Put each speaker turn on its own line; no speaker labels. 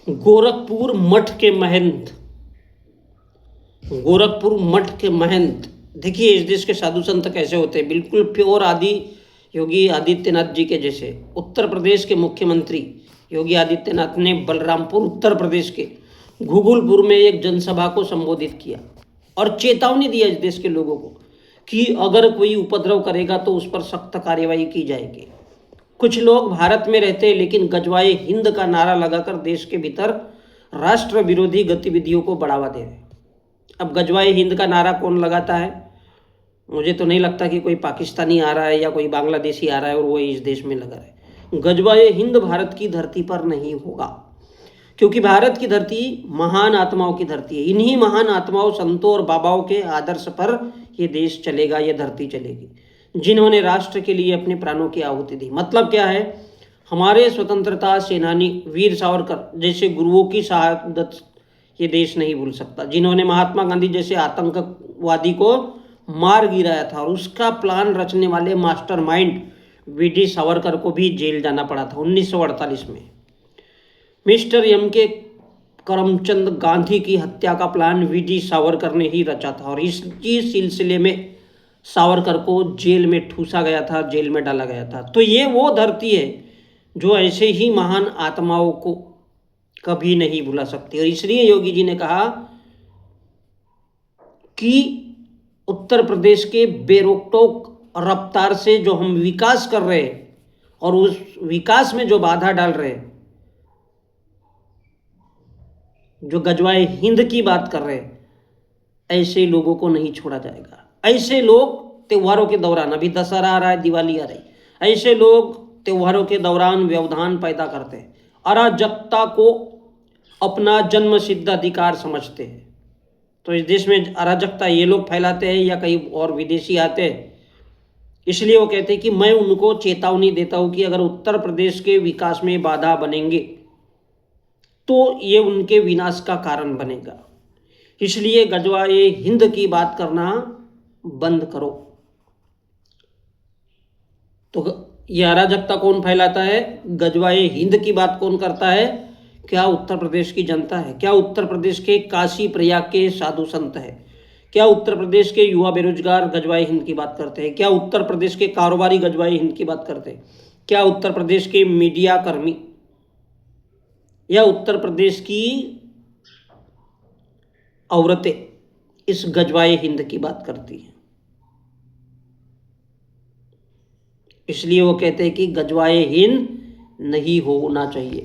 गोरखपुर मठ के महंत, गोरखपुर मठ के महंत, देखिए इस देश के साधु संत कैसे होते हैं, बिल्कुल प्योर आदि योगी आदित्यनाथ जी के जैसे। उत्तर प्रदेश के मुख्यमंत्री योगी आदित्यनाथ ने बलरामपुर उत्तर प्रदेश के घुघुलपुर में एक जनसभा को संबोधित किया और चेतावनी दिया इस देश के लोगों को कि अगर कोई उपद्रव करेगा तो उस पर सख्त कार्यवाही की जाएगी। कुछ लोग भारत में रहते हैं लेकिन गजवाए हिंद का नारा लगाकर देश के भीतर राष्ट्र विरोधी गतिविधियों को बढ़ावा दे रहे हैं। अब गजवाए हिंद का नारा कौन लगाता है? मुझे तो नहीं लगता कि कोई पाकिस्तानी आ रहा है या कोई बांग्लादेशी आ रहा है और वो इस देश में लगा है। गजवाए हिंद भारत की धरती पर नहीं होगा, क्योंकि भारत की धरती महान आत्माओं की धरती है। इन्हीं महान आत्माओं, संतों और बाबाओं के आदर्श पर ये देश चलेगा, ये धरती चलेगी, जिन्होंने राष्ट्र के लिए अपने प्राणों की आहुति दी। मतलब क्या है? हमारे स्वतंत्रता सेनानी वीर सावरकर जैसे गुरुओं की शहादत ये देश नहीं भूल सकता, जिन्होंने महात्मा गांधी जैसे आतंकवादी को मार गिराया था और उसका प्लान रचने वाले मास्टरमाइंड वीडी सावरकर को भी जेल जाना पड़ा था 1948 में। मिस्टर एम के करमचंद गांधी की हत्या का प्लान वीडी सावरकर ने ही रचा था और इसी सिलसिले में सावरकर को जेल में ठूसा गया था, जेल में डाला गया था। तो ये वो धरती है जो ऐसे ही महान आत्माओं को कभी नहीं भुला सकती। और इसलिए योगी जी ने कहा कि उत्तर प्रदेश के बेरोक-टोक रफ्तार से जो हम विकास कर रहे हैं और उस विकास में जो बाधा डाल रहे हैं, जो गजवाए हिंद की बात कर रहे हैं, ऐसे लोगों को नहीं छोड़ा जाएगा। ऐसे लोग त्योहारों के दौरान, अभी दशहरा आ रहा है, दिवाली आ रही, ऐसे लोग त्योहारों के दौरान व्यवधान पैदा करते हैं, अराजकता को अपना जन्मसिद्ध अधिकार समझते हैं। तो इस देश में अराजकता ये लोग फैलाते हैं या कहीं और विदेशी आते हैं, इसलिए वो कहते हैं कि मैं उनको चेतावनी देता हूं कि अगर उत्तर प्रदेश के विकास में बाधा बनेंगे तो ये उनके विनाश का कारण बनेगा। इसलिए गजवाए हिंद की बात करना बंद करो। तो ये अराजकता कौन फैलाता है? गजवाए हिंद की बात कौन करता है? क्या उत्तर प्रदेश की जनता है? क्या उत्तर प्रदेश के काशी प्रयाग के साधु संत है? क्या उत्तर प्रदेश के युवा बेरोजगार गजवाए हिंद की बात करते हैं? क्या उत्तर प्रदेश के कारोबारी गजवाए हिंद की बात करते हैं? क्या उत्तर प्रदेश के मीडिया कर्मी या उत्तर प्रदेश की औरतें इस गजवाए हिंद की बात करती हैं? इसलिए वो कहते हैं कि गजवाए हिंद नहीं होना चाहिए।